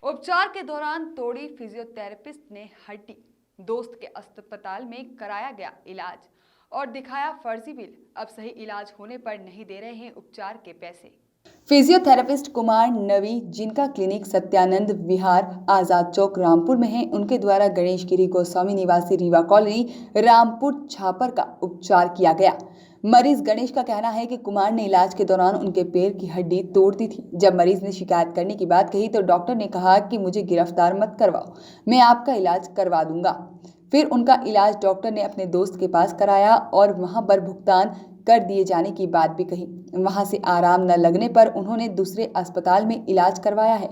उपचार के दौरान तोड़ी फिजियोथेरेपिस्ट ने हड्डी। दोस्त के अस्पताल में कराया गया इलाज और दिखाया फर्जी बिल। अब सही इलाज होने पर नहीं दे रहे हैं उपचार के पैसे। फिजियोथेरेपिस्ट कुमार नवी, जिनका क्लिनिक सत्यानंद विहार आजाद चौक रामपुर में है, उनके द्वारा गणेश गिरी गोस्वामी निवासी रीवा कॉलोनी रामपुर छापर का उपचार किया गया। मरीज गणेश का कहना है कि कुमार ने इलाज के दौरान उनके पैर की हड्डी तोड़ दी थी। जब मरीज ने शिकायत करने की बात कही तो डॉक्टर ने कहा कि मुझे गिरफ्तार मत करवाओ, मैं आपका इलाज करवा दूंगा। फिर उनका इलाज डॉक्टर ने अपने दोस्त के पास कराया और वहां पर भुगतान कर दिए जाने की बात भी कही। वहां से आराम न लगने पर उन्होंने दूसरे अस्पताल में इलाज करवाया है।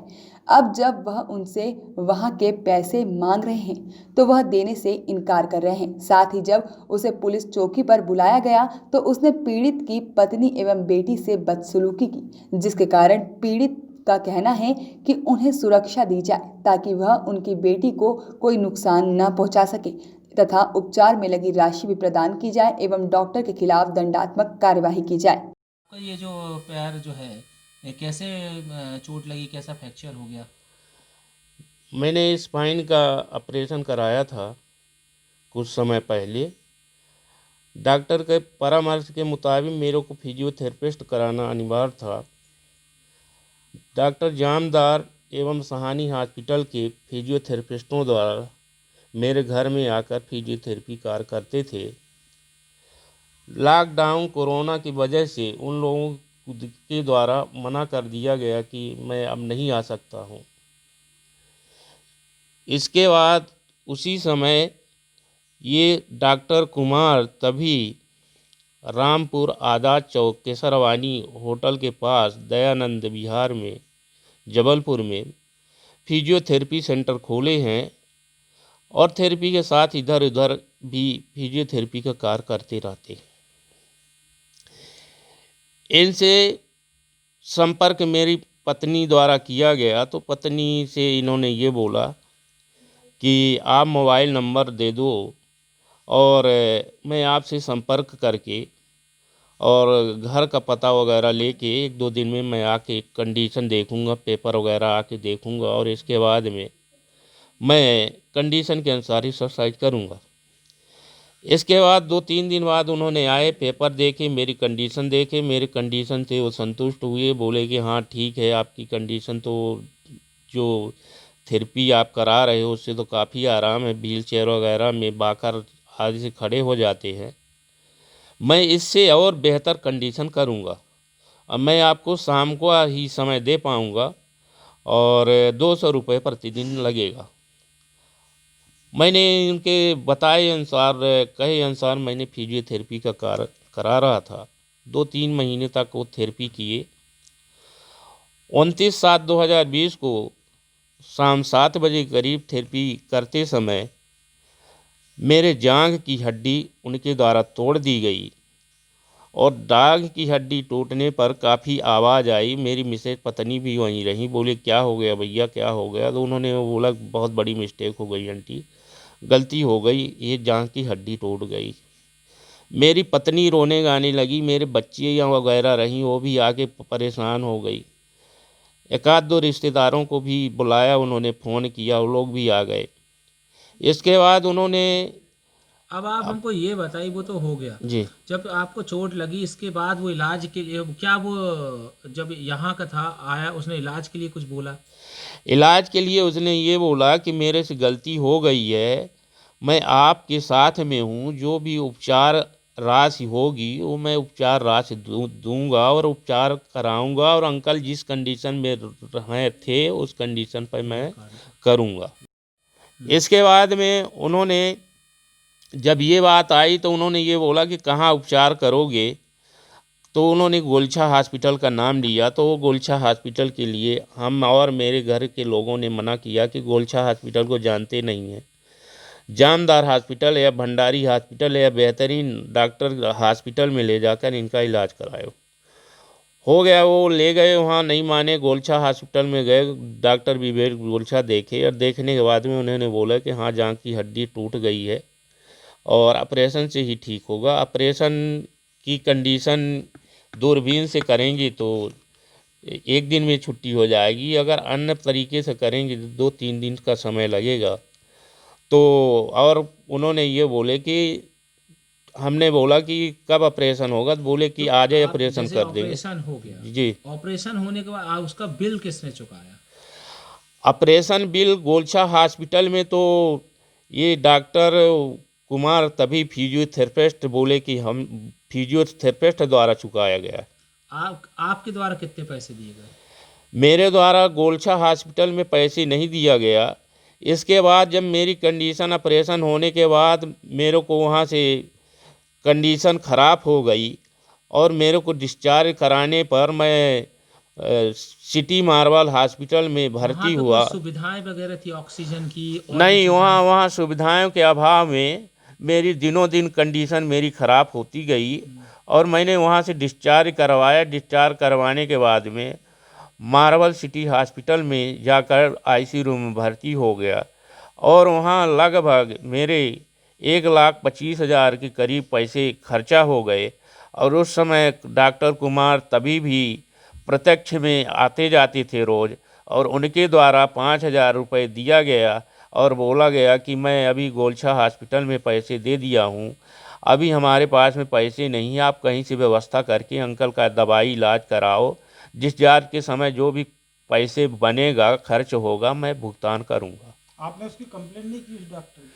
अब जब वह उनसे वहां के पैसे मांग रहे हैं तो वह देने से इनकार कर रहे हैं। साथ ही जब उसे पुलिस चौकी पर बुलाया गया तो उसने पीड़ित की पत्नी एवं बेटी से बदसलूकी की, जिसके कारण पीड़ित का कहना है कि उन्हें सुरक्षा दी जाए ताकि वह उनकी बेटी को कोई नुकसान न पहुंचा सके तथा उपचार में लगी राशि भी प्रदान की जाए एवं डॉक्टर के खिलाफ दंडात्मक कार्यवाही की जाए। ये जो पैर जो है ये कैसे चोट लगी, कैसा फ्रैक्चर हो गया? मैंने स्पाइन का ऑपरेशन कराया था कुछ समय पहले। डॉक्टर के परामर्श के मुताबिक मेरे को फिजियोथेरेपिस्ट कराना अनिवार्य था। डॉक्टर जामदार एवं सहानी हॉस्पिटल के फिजियोथेरेपिस्टों द्वारा मेरे घर में आकर फिजियोथेरेपी कार्य करते थे। लॉकडाउन कोरोना की वजह से उन लोगों के द्वारा मना कर दिया गया कि मैं अब नहीं आ सकता हूँ। इसके बाद उसी समय ये डॉक्टर कुमार तभी रामपुर आजाद चौक केसरवानी होटल के पास दयानंद विहार में जबलपुर में फिजियोथेरेपी सेंटर खोले हैं और थेरेपी के साथ इधर उधर भी फिजियोथेरेपी का कार्य करते रहते हैं। इनसे संपर्क मेरी पत्नी द्वारा किया गया तो पत्नी से इन्होंने ये बोला कि आप मोबाइल नंबर दे दो और मैं आपसे संपर्क करके और घर का पता वगैरह लेके 1-2 दिन में मैं आके कंडीशन देखूंगा, पेपर वगैरह आके देखूंगा और इसके बाद में मैं कंडीशन के अनुसार ही एक्सरसाइज करूंगा। इसके बाद 2-3 दिन बाद उन्होंने आए, पेपर देखे, मेरी कंडीशन देखे, मेरी कंडीशन से वो संतुष्ट हुए, बोले कि हाँ ठीक है, आपकी कंडीशन तो जो थेरेपी आप करा रहे हो उससे तो काफ़ी आराम है, व्हील चेयर वगैरह में बाकर आदि से खड़े हो जाते हैं, मैं इससे और बेहतर कंडीशन करूँगा। अब मैं आपको शाम को ही समय दे पाऊँगा और 200 रुपये प्रतिदिन लगेगा। मैंने उनके बताए अनुसार, कहे अनुसार मैंने फिजियोथेरेपी का कार्य करा रहा था। 2-3 महीने तक वो थेरेपी किए। 29/7/2020 को शाम 7 बजे करीब थेरेपी करते समय मेरे जांघ की हड्डी उनके द्वारा तोड़ दी गई और जांघ की हड्डी टूटने पर काफ़ी आवाज़ आई। मेरी मिसेज पत्नी भी वहीं रहीं, बोले क्या हो गया भैया, क्या हो गया? तो उन्होंने बोला बहुत बड़ी मिस्टेक हो गई आंटी, गलती हो गई, ये जांघ की हड्डी टूट गई। मेरी पत्नी रोने गाने लगी, मेरे बच्चियाँ वगैरह रहीं वो भी आके परेशान हो गई। 1-2 रिश्तेदारों को भी बुलाया, उन्होंने फ़ोन किया, वो लोग भी आ गए। इसके बाद उन्होंने अब आप हमको ये बताइए, वो तो हो गया। जी जब आपको चोट लगी इसके बाद वो इलाज के लिए क्या वो जब यहाँ का था आया उसने इलाज के लिए कुछ बोला? इलाज के लिए उसने ये बोला कि मेरे से गलती हो गई है, मैं आपके साथ में हूँ, जो भी उपचार राशि होगी वो मैं उपचार राशि दूंगा और उपचार कराऊंगा और अंकल जिस कंडीशन में हैं थे उस कंडीशन पर मैं करूंगा। इसके बाद में उन्होंने जब ये बात आई तो उन्होंने ये बोला कि कहाँ उपचार करोगे, तो उन्होंने गोलछा हॉस्पिटल का नाम लिया। तो वो गोलछा हॉस्पिटल के लिए हम और मेरे घर के लोगों ने मना किया कि गोलछा हॉस्पिटल को जानते नहीं हैं, जामदार हॉस्पिटल या भंडारी हॉस्पिटल या बेहतरीन डॉक्टर हॉस्पिटल में ले जाकर इनका इलाज कराओ। हो गया, वो ले गए, वहाँ नहीं माने, गोलछा हॉस्पिटल में गए, डॉक्टर विवेक गोलछा देखे और देखने के बाद में उन्होंने बोला कि हाँ जांघ की हड्डी टूट गई है और ऑपरेशन से ही ठीक होगा। ऑपरेशन की कंडीशन दूरबीन से करेंगी तो एक दिन में छुट्टी हो जाएगी। अगर अन्य तरीके से करेंगे तो 2-3 दिन का समय लगेगा। तो और उन्होंने ये बोले कि हमने बोला कि कब ऑपरेशन होगा, तो बोले कि तो आज ही आप ऑपरेशन जैसे कर देंगे। ऑपरेशन हो गया, जी। ऑपरेशन होने के बाद उसका बिल किसने चुकाया? ऑपरेशन बिल गोलछा हॉस्पिटल में तो ये डॉक्टर कुमार तभी फिजियोथेरेपिस्ट बोले कि हम फिजियोथेरेपिस्ट द्वारा चुकाया गया। आपके द्वारा कितने पैसे दिए गए? मेरे द्वारा गोलछा हॉस्पिटल में पैसे नहीं दिया गया। इसके बाद जब मेरी कंडीशन ऑपरेशन होने के बाद मेरे को वहाँ से कंडीशन ख़राब हो गई और मेरे को डिस्चार्ज कराने पर मैं सिटी मार्बल हॉस्पिटल में वहाँ भर्ती पे हुआ। कोई सुविधाएं वगैरह थी, ऑक्सीजन की और भी नहीं, चीजें? वहाँ सुविधाओं के अभाव में मेरी दिनों दिन कंडीशन मेरी ख़राब होती गई और मैंने वहाँ से डिस्चार्ज करवाया। डिस्चार्ज करवाने के बाद में मार्बल सिटी हॉस्पिटल में जाकर आईसीयू रूम में भर्ती हो गया और वहाँ लगभग मेरे 1,25,000 के करीब पैसे खर्चा हो गए। और उस समय डॉक्टर कुमार तभी भी प्रत्यक्ष में आते जाते थे रोज़ और उनके द्वारा 5,000 रुपये दिया गया और बोला गया कि मैं अभी गोलछा हॉस्पिटल में पैसे दे दिया हूँ, अभी हमारे पास में पैसे नहीं हैं, आप कहीं से व्यवस्था करके अंकल का दवाई इलाज कराओ, डिस्चार्ज के समय जो भी पैसे बनेगा खर्च होगा मैं भुगतान करूँगा। आपने उसकी कंप्लेंट नहीं की उस डॉक्टर की?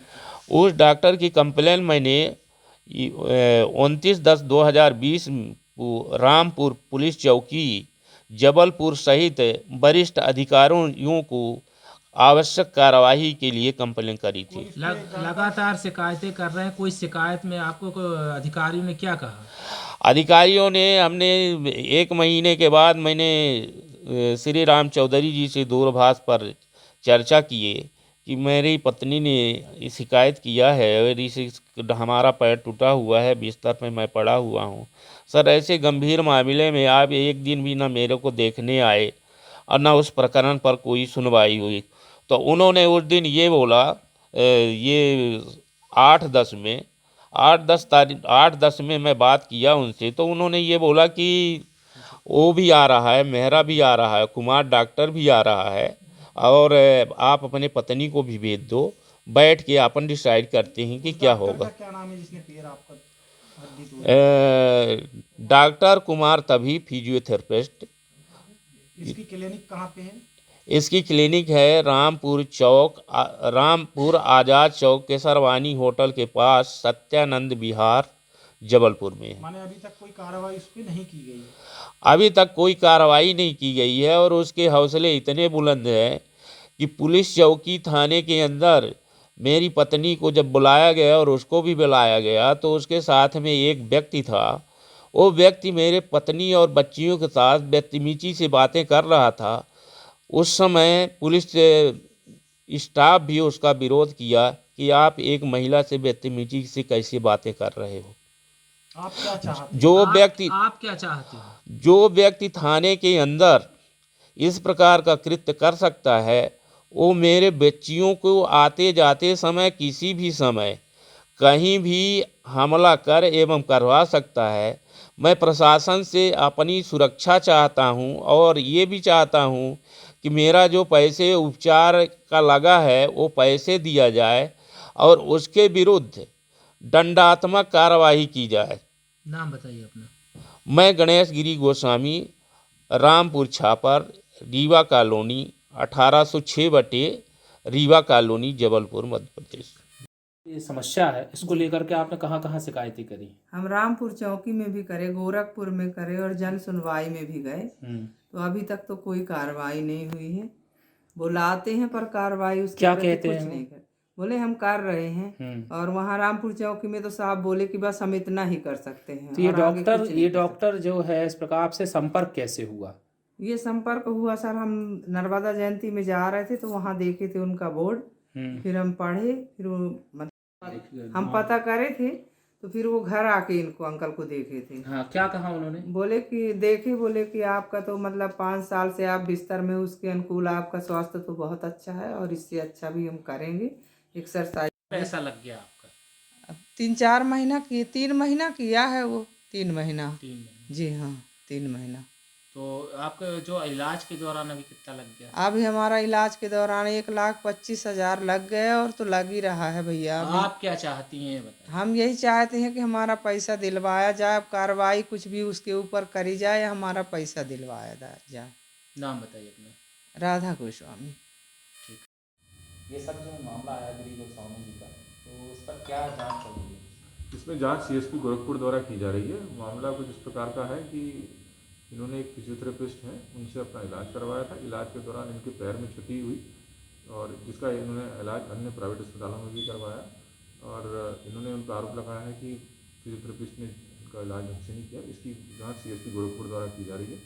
उस डॉक्टर की कंप्लेन मैंने 29/10/2020 को रामपुर पुलिस चौकी जबलपुर सहित वरिष्ठ अधिकारियों को आवश्यक कार्रवाई के लिए कंप्लेन करी थी। लगातार शिकायतें कर रहे हैं, कोई शिकायत में आपको अधिकारियों ने क्या कहा? अधिकारियों ने हमने 1 महीने के बाद मैंने श्री राम चौधरी जी से दूरभाष पर चर्चा किए कि मेरी पत्नी ने शिकायत किया है और इसे हमारा पैर टूटा हुआ है, बिस्तर पे मैं पड़ा हुआ हूँ। सर ऐसे गंभीर मामले में आप एक दिन भी ना मेरे को देखने आए और ना उस प्रकरण पर कोई सुनवाई हुई। तो उन्होंने उस दिन ये बोला, ये 8-10 में मैं बात किया उनसे, तो उन्होंने ये बोला कि वो भी आ रहा है, मेहरा भी आ रहा है, कुमार डॉक्टर भी आ रहा है और आप अपने पत्नी को भी भेज दो, बैठ के अपन डिसाइड करते हैं कि क्या डॉक्टर होगा। का क्या नाम है जिसने पैर आपका हड्डी तोड़ी? डॉक्टर कुमार तभी फिजियोथेरेपिस्ट। इसकी क्लिनिक कहाँ पे है? इसकी क्लिनिक है रामपुर आज़ाद चौक केसरवानी होटल के पास सत्यानंद विहार जबलपुर में है। माने अभी तक कोई कार्रवाई उस पर नहीं की गई है? अभी तक कोई कार्रवाई नहीं की गई है और उसके हौसले इतने बुलंद हैं कि पुलिस चौकी थाने के अंदर मेरी पत्नी को जब बुलाया गया और उसको भी बुलाया गया तो उसके साथ में एक व्यक्ति था। वो व्यक्ति मेरे पत्नी और बच्चियों के साथ बदतमीजी से बातें कर रहा था। उस समय पुलिस स्टाफ भी उसका विरोध किया कि आप एक महिला से बदतमीजी से कैसे बातें कर रहे हो। आप क्या चाहते हैं? आप क्या चाहते हो? जो व्यक्ति थाने के अंदर इस प्रकार का कृत्य कर सकता है वो मेरे बच्चियों को आते जाते समय किसी भी समय कहीं भी हमला कर एवं करवा सकता है। मैं प्रशासन से अपनी सुरक्षा चाहता हूं और ये भी चाहता हूं कि मेरा जो पैसे उपचार का लगा है वो पैसे दिया जाए और उसके विरुद्ध दंडात्मक कार्रवाई की जाए। नाम बताइए अपना। मैं गणेश गिरी गोस्वामी, रामपुर छापर, रीवा कॉलोनी, 1806 रीवा कॉलोनी, जबलपुर, मध्य प्रदेश। ये समस्या है, इसको लेकर के आपने कहाँ कहाँ शिकायतें करी? हम रामपुर चौकी में भी करे, गोरखपुर में करे और जन सुनवाई में भी गए, तो अभी तक तो कोई कार्रवाई नहीं हुई है। बुलाते हैं पर कार्रवाई उसके क्या प्रति कहते कुछ हैं वो? नहीं कर बोले हम कर रहे हैं। और वहाँ रामपुर चौकी में तो साहब बोले कि बस हम इतना ही कर सकते हैं। तो ये और आगे कुछ नहीं कर सकते। डॉक्टर जो है इस प्रकार आपसे संपर्क कैसे हुआ? ये संपर्क हुआ सर, हम नर्मदा जयंती में जा रहे थे तो वहाँ देखे थे उनका बोर्ड, फिर हम पढ़े, फिर वो हम पता करे थे तो फिर वो घर आके इनको अंकल को देखे थे। हाँ, क्या कहा उन्होंने? बोले कि आपका तो मतलब 5 साल से आप बिस्तर में, उसके अनुकूल आपका स्वास्थ्य तो बहुत अच्छा है और इससे अच्छा भी हम करेंगे एक्सरसाइज। पैसा लग गया आपका? 3-4 महीना की 3 महीना किया है वो, 3 महीना। 3 महीने। जी हाँ, 3 महीना। तो आपका जो इलाज के दौरान अभी कितना लग गया? अभी हमारा इलाज के दौरान 1,25,000 लग गए और तो लग ही रहा है भैया अभी। आप क्या चाहती हैं ये बताएं? हम यही चाहते हैं कि हमारा पैसा दिलवाया जाए, अब कार्रवाई कुछ भी उसके ऊपर करी जाए, हमारा पैसा दिलवाया जाए। नाम बताइए अपना। राधा गोस्वामी। ये सब जो मामला आया गिरी गोस्वामी जी का, तो उस पर क्या जांच चल रही है? इसमें जांच सीएसपी गोरखपुर द्वारा की जा रही है। मामला कुछ इस प्रकार का है कि इन्होंने एक फिजियोथेरेपिस्ट हैं उनसे अपना इलाज करवाया था। इलाज के दौरान इनके पैर में क्षति हुई और जिसका इन्होंने इलाज अन्य प्राइवेट अस्पतालों में भी करवाया और इन्होंने उन पर आरोप लगाया है कि फिजियोथेरेपिस्ट ने इनका इलाज ढंग से नहीं किया। इसकी जाँच सीएसपी गोरखपुर द्वारा की जा रही है,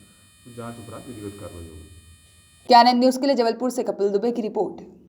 तो जाँच उपरांत विधिवत कार्रवाई होगी। क्या न्यूज़ के लिए जबलपुर से कपिल दुबे की रिपोर्ट।